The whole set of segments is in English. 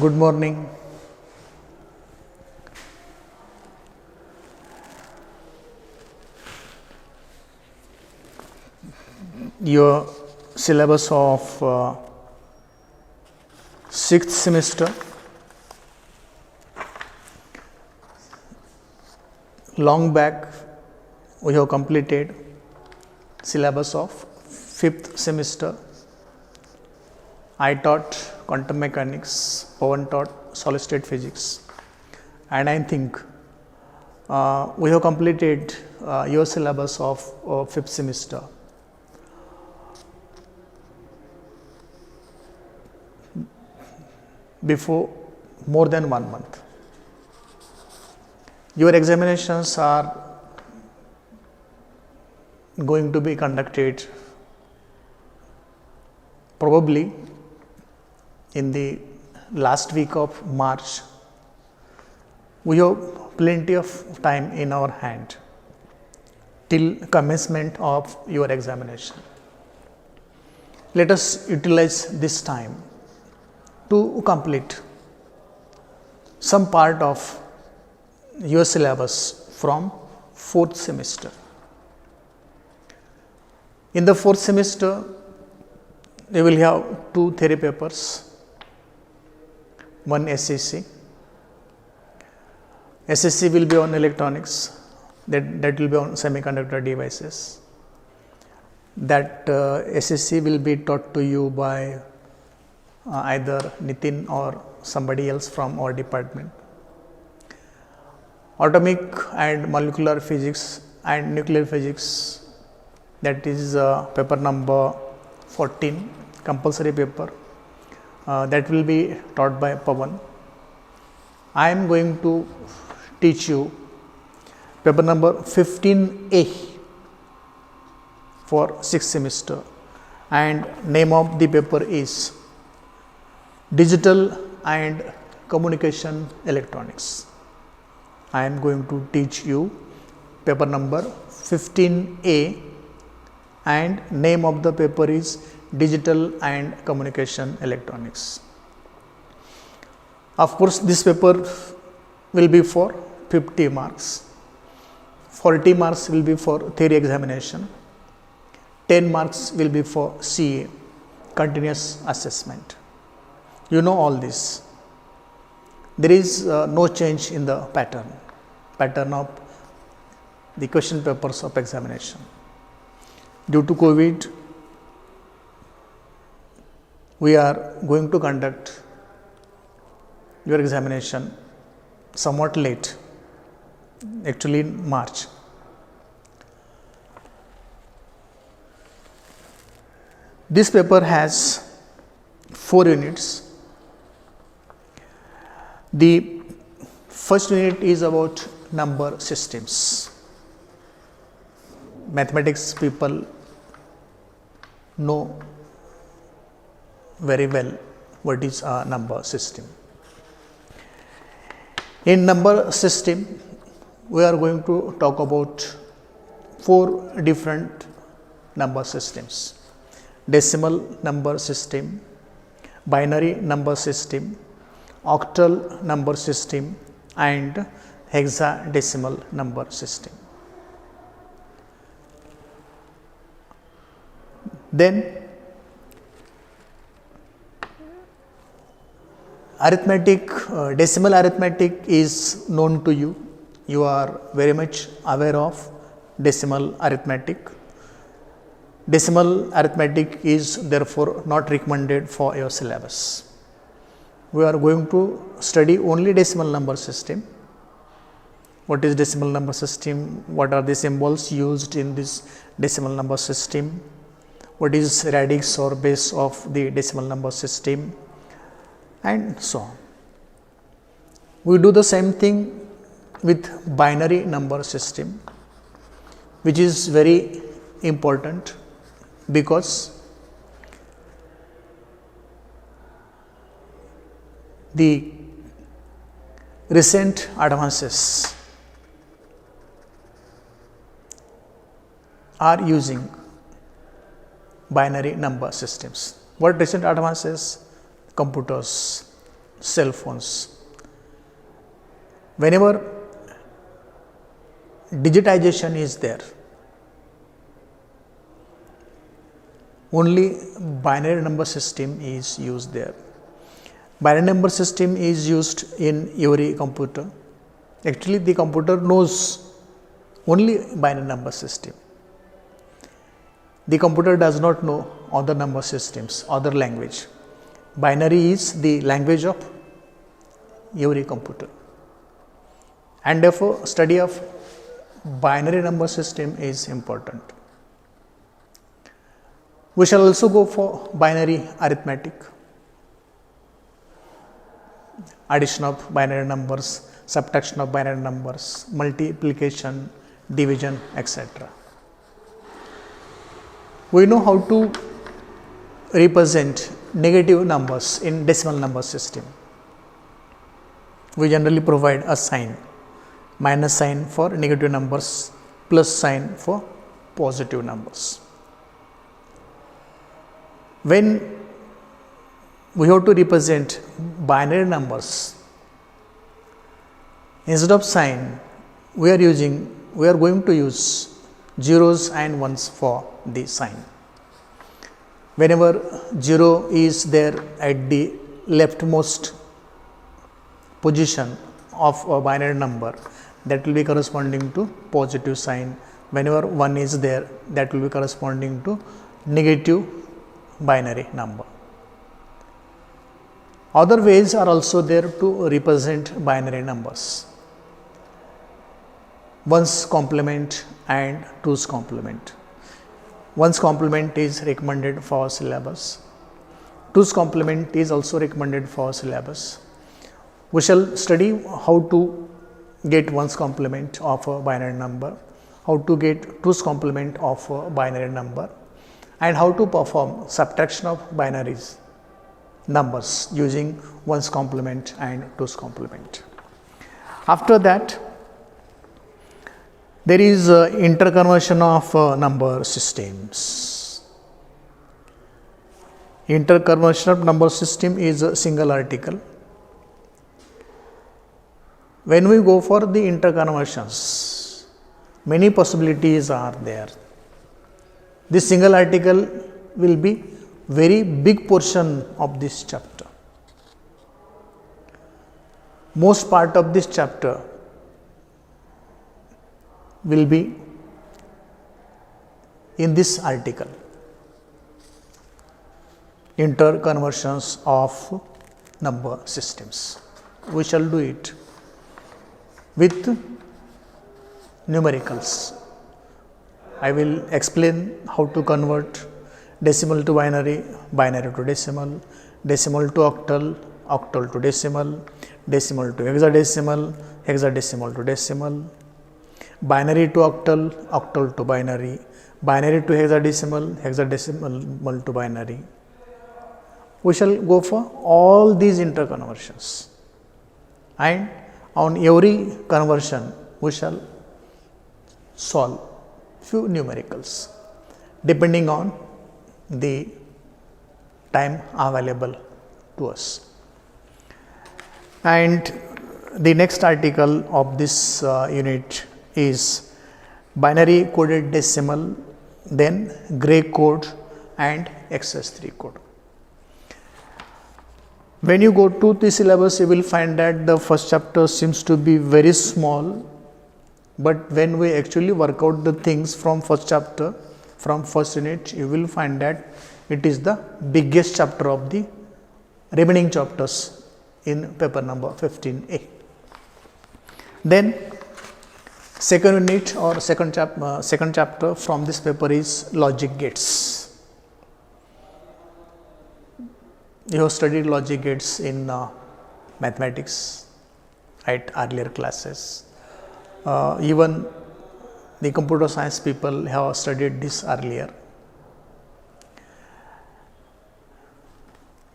Good morning. Your syllabus of 6th semester, long back we have completed syllabus of 5th semester. I taught quantum mechanics, Pawan taught solid state physics, and I think we have completed your syllabus of 5th semester. Before more than 1 month. Your examinations are going to be conducted probably in the last week of March. We have plenty of time in our hand till commencement of your examination. Let us utilize this time to complete some part of your syllabus from 4th semester. In the 4th semester, you will have 2 theory papers, one SSC. SSC will be on electronics, that will be on semiconductor devices. That SSC will be taught to you by either Nitin or somebody else from our department. Atomic and molecular physics and nuclear physics, that is paper number 14, compulsory paper, that will be taught by Pawan. I am going to teach you paper number 15A for 6th semester, and name of the paper is Digital and Communication Electronics. I am going to teach you paper number 15A, and name of the paper is Digital and Communication Electronics. Of course, this paper will be for 50 marks. 40 marks will be for theory examination. 10 marks will be for CA, continuous assessment. You know all this. There is no change in the pattern of the question papers of examination. Due to COVID, we are going to conduct your examination somewhat late, actually in March. This paper has 4 units. The first unit is about number systems. Mathematics people know very well what is a number system. In number system, we are going to talk about 4 different number systems: decimal number system, binary number system, octal number system, and hexadecimal number system. Then arithmetic, decimal arithmetic is known to you. You are very much aware of decimal arithmetic. Decimal arithmetic is therefore not recommended for your syllabus. We are going to study only decimal number system. What is decimal number system? What are the symbols used in this decimal number system? What is radix or base of the decimal number system? And so on. We do the same thing with binary number system, which is very important because the recent advances are using binary number systems. What recent advances? Computers, cell phones. Whenever digitization is there, only binary number system is used there. Binary number system is used in every computer. Actually, the computer knows only binary number system. The computer does not know other number systems, other language. Binary is the language of every computer. And therefore, study of binary number system is important. We shall also go for binary arithmetic, addition of binary numbers, subtraction of binary numbers, multiplication, division, etc. We know how to represent negative numbers in decimal number system. We generally provide a sign, minus sign for negative numbers, plus sign for positive numbers. When we have to represent binary numbers, instead of sign, we are going to use zeros and ones for the sign. Whenever 0 is there at the leftmost position of a binary number, that will be corresponding to positive sign. Whenever 1 is there, that will be corresponding to negative binary number. Other ways are also there to represent binary numbers. 1's complement and 2's complement. 1's complement is recommended for syllabus. 2's complement is also recommended for syllabus. We shall study how to get 1's complement of a binary number, how to get 2's complement of a binary number, and how to perform subtraction of binaries numbers using 1's complement and 2's complement. After that, there is interconversion of number systems. Interconversion of number system is a single article. When we go for the interconversions, many possibilities are there. This single article will be very big portion of this chapter. Most part of this chapter will be in this article, interconversions of number systems. We shall do it with numericals. I will explain how to convert decimal to binary, binary to decimal, decimal to octal, octal to decimal, decimal to hexadecimal, hexadecimal to decimal, binary to octal, octal to binary, binary to hexadecimal, hexadecimal to binary. We shall go for all these interconversions, and on every conversion we shall solve few numericals depending on the time available to us. And the next article of this unit is binary coded decimal, then gray code and XS3 code. When you go to the syllabus, you will find that the first chapter seems to be very small, but when we actually work out the things from first chapter, from first unit, you will find that it is the biggest chapter of the remaining chapters in paper number 15A. Then second unit or second chapter from this paper is logic gates. You have studied logic gates in mathematics at earlier classes. Even the computer science people have studied this earlier.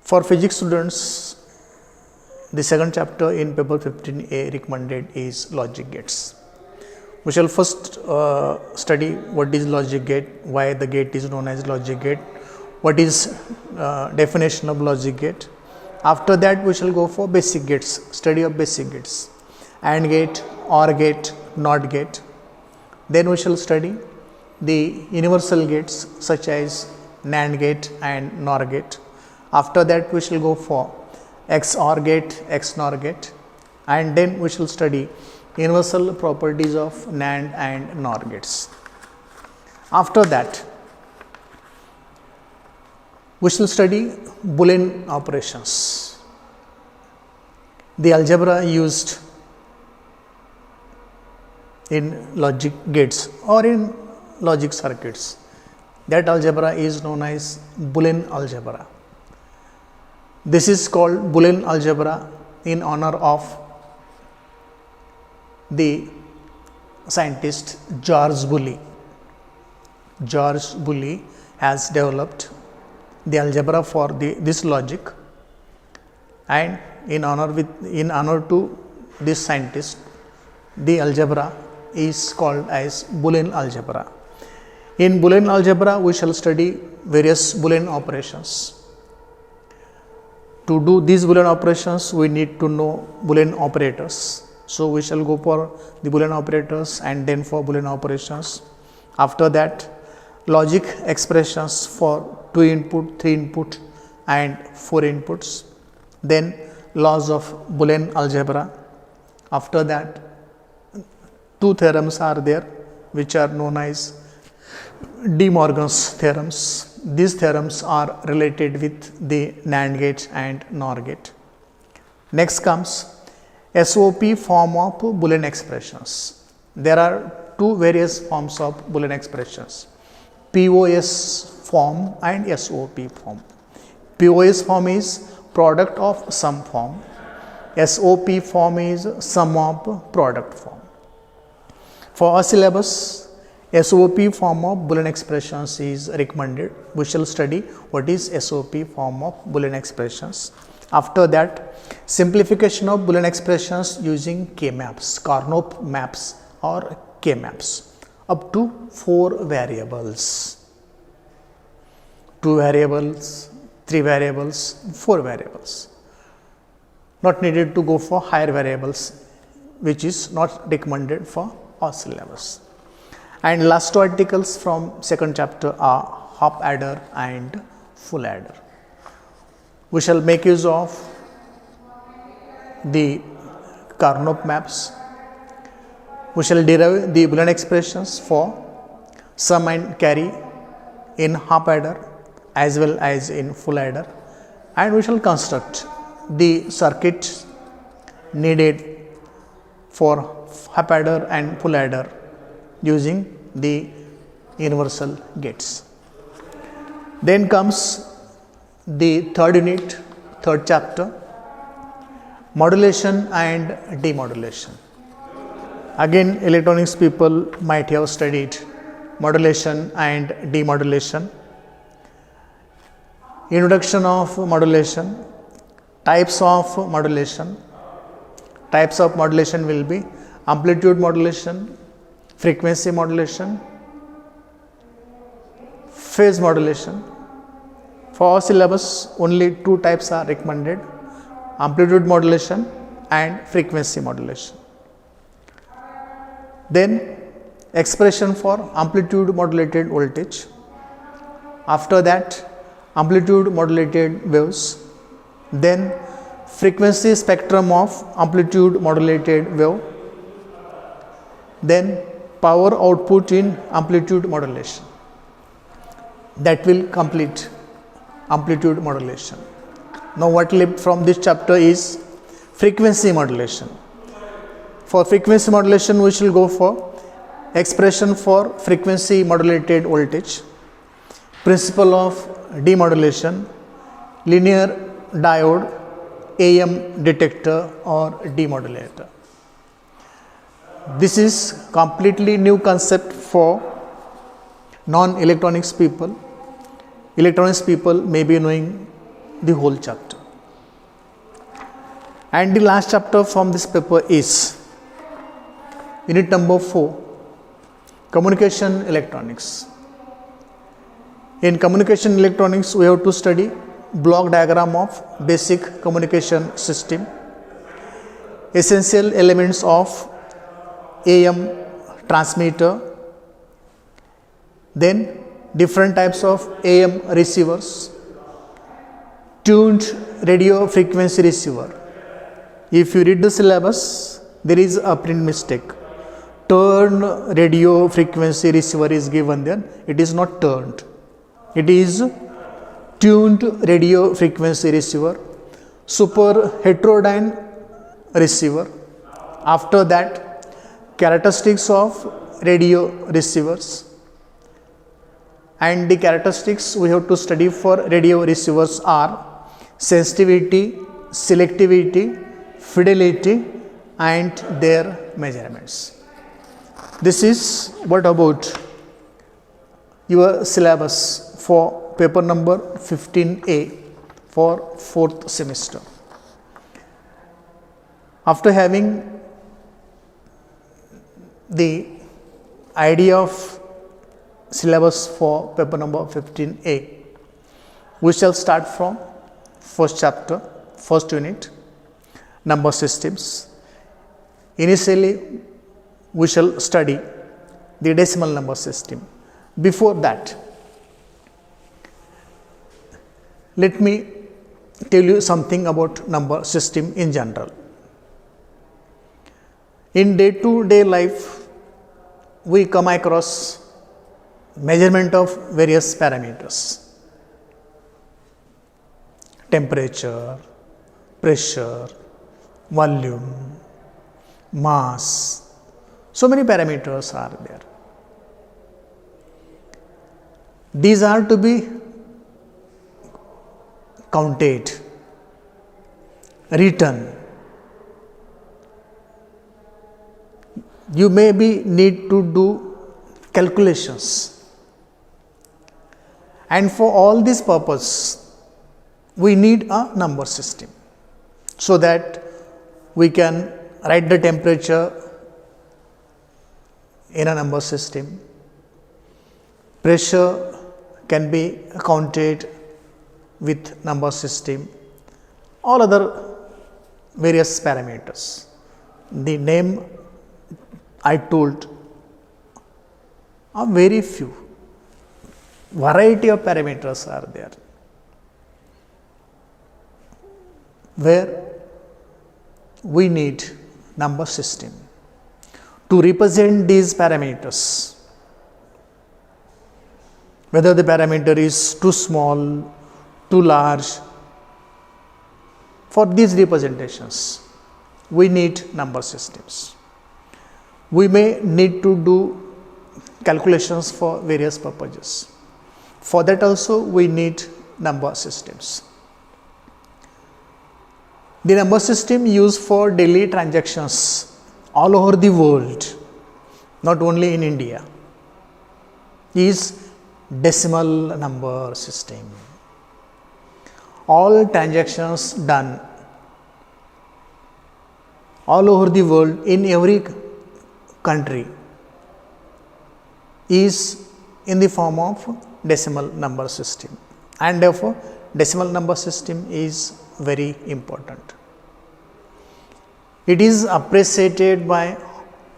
For physics students, the second chapter in paper 15A recommended is logic gates. We shall first study what is logic gate, why the gate is known as logic gate, what is definition of logic gate, After that we shall go for basic gates, study of basic gates, AND gate, OR gate, NOT gate. Then we shall study the universal gates such as NAND gate and NOR gate. After that we shall go for XOR gate, XNOR gate, and then we shall study universal properties of NAND and NOR gates. After that we shall study Boolean operations, the algebra used in logic gates or in logic circuits. That algebra is known as Boolean algebra. This is called Boolean algebra in honor of the scientist George Boole. George Boole has developed the algebra for this logic, and in honor to this scientist, the algebra is called as Boolean algebra. In Boolean algebra we shall study various Boolean operations. To do these Boolean operations we need to know Boolean operators. So we shall go for the Boolean operators and then for Boolean operations. After that, logic expressions for 2 input, 3 input and 4 inputs. Then laws of Boolean algebra. After that, 2 theorems are there which are known as De Morgan's theorems. These theorems are related with the NAND gate and NOR gate. Next comes SOP form of Boolean expressions. There are 2 various forms of Boolean expressions, POS form and SOP form. POS form is product of sum form. SOP form is sum of product form. For our syllabus, SOP form of Boolean expressions is recommended. We shall study what is SOP form of Boolean expressions. After that, simplification of Boolean expressions using K-maps, Karnaugh maps or K-maps up to 4 variables. 2 variables, 3 variables, 4 variables. Not needed to go for higher variables, which is not recommended for our syllabus. And last 2 articles from 2nd chapter are hop adder and full adder. We shall make use of the Karnaugh maps. We shall derive the Boolean expressions for sum and carry in hop adder as well as in full adder, and we shall construct the circuit needed for hop adder and full adder using the universal gates. Then comes the 3rd unit, 3rd chapter, modulation and demodulation. Again, electronics people might have studied modulation and demodulation. Introduction of modulation, types of modulation. Types of modulation will be amplitude modulation, frequency modulation, phase modulation. For our syllabus, only 2 types are recommended, amplitude modulation and frequency modulation. Then expression for amplitude modulated voltage. After that, amplitude modulated waves. Then frequency spectrum of amplitude modulated wave. Then power output in amplitude modulation. That will complete amplitude modulation. Now what left from this chapter is frequency modulation. For frequency modulation we shall go for expression for frequency modulated voltage, principle of demodulation, linear diode, AM detector or demodulator. This is completely new concept for non-electronics people. Electronics people may be knowing the whole chapter. And the last chapter from this paper is unit number 4, communication electronics. In communication electronics we have to study block diagram of basic communication system, essential elements of AM transmitter, then different types of AM receivers, tuned radio frequency receiver. If you read the syllabus, there is a print mistake. Turned radio frequency receiver is given there. It is not turned. It is tuned radio frequency receiver, super heterodyne receiver. After that, characteristics of radio receivers. And the characteristics we have to study for radio receivers are sensitivity, selectivity, fidelity, and their measurements. This is what about your syllabus for paper number 15A for 4th semester. After having the idea of syllabus for paper number 15A, we shall start from first chapter, first unit, number systems. Initially, we shall study the decimal number system. Before that, let me tell you something about number system in general. In day-to-day life, we come across measurement of various parameters: temperature, pressure, volume, mass. So many parameters are there. These are to be counted, written. You may be need to do calculations, and for all this purpose we need a number system, so that we can write the temperature in a number system, pressure can be counted with number system, all other various parameters. The name I told are very few, variety of parameters are there, where we need number system to represent these parameters, whether the parameter is too small, too large. For these representations, we need number systems. We may need to do calculations for various purposes. For that also we need number systems. The number system used for daily transactions all over the world, not only in India, is decimal number system. All transactions done all over the world, in every country, is in the form of decimal number system, and therefore decimal number system is very important. It is appreciated by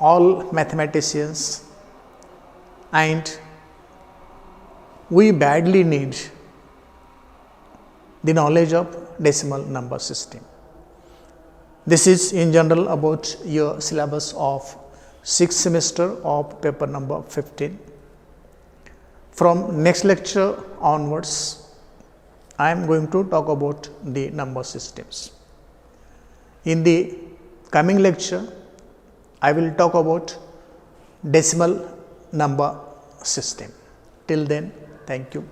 all mathematicians, and we badly need the knowledge of decimal number system. This is in general about your syllabus of 6th semester of paper number 15. From next lecture onwards, I am going to talk about the number systems. In the coming lecture, I will talk about decimal number system. Till then, thank you.